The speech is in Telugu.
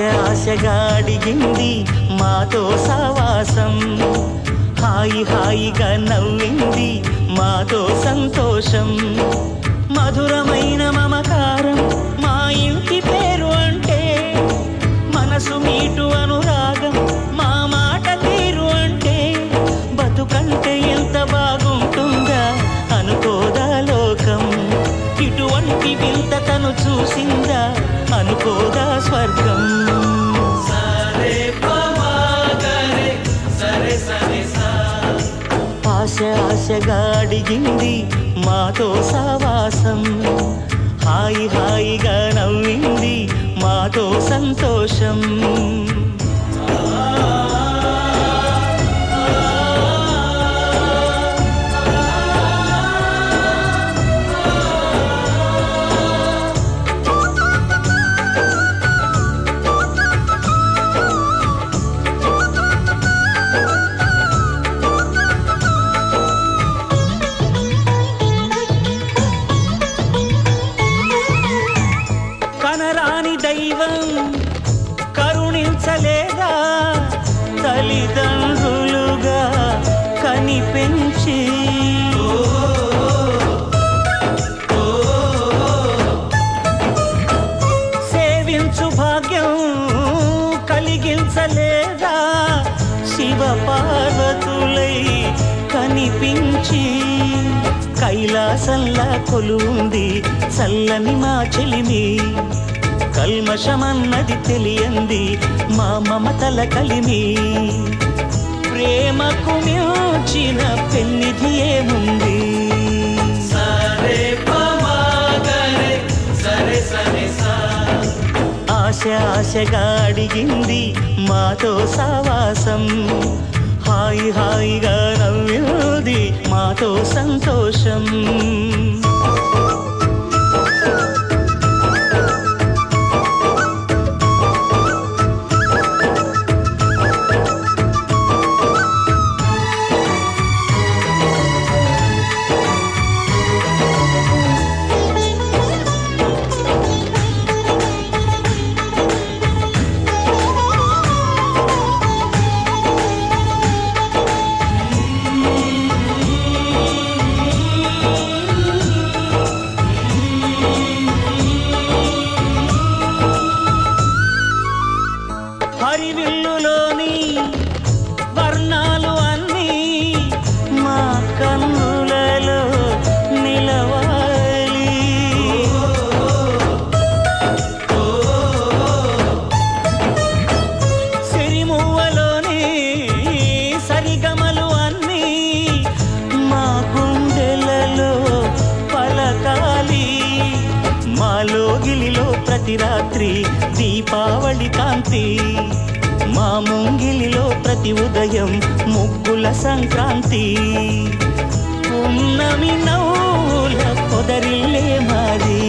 ఆశగా అడిగింది మాతో సావాసం, హాయి హాయిగా నవ్వింది మాతో సంతోషం, మధురమైన మమకారం మా ఇంటి పేరు అంటే, మనసు మీటు అనురాగం మా మాట తీరు అంటే, బతుకంటే ఎంత బాగుంటుందా అనుకోదా లోకం, ఇటువంటి వింత తను చూసిందా అనుకోదా స్వర్గం. ఆశగా అడిగింది మాతో సావాసం, హాయి హాయిగా నవ్వింది మాతో సంతోషం. కనరాని దైవం కరుణించలేదా తల్లిదండ్రులుగా కనిపెంచి, సేవించు భాగ్యం కలిగించలేదా శివ పార్వతులై కనిపించి, కైలాసంలా కొలువుంది చల్లని మా చెలిమి, కల్మషమన్నది తెలియంది మా మమతల కలిమి, ప్రేమకు మించిన పెన్నిధి ఏముంది. ఆశగా అడిగింది మాతో సావాసం, హాయి హాయిగా నవ్వింది మాతో సంతోషం. హరివిల్లులోని వర్ణాలు అన్నీ మా కన్నులలో నిలవాలి, సిరిమువ్వలోని సరిగమలు అన్నీ మా గుండెలలో పలకాలి, మాలో గిలిలో ప్రతి రాత్రి దీపావళి కాంతి, మా ముంగిలిలో ప్రతి ఉదయం ముగ్గుల సంక్రాంతి, పున్నమి నవ్వుల పొదరిల్లే మాది.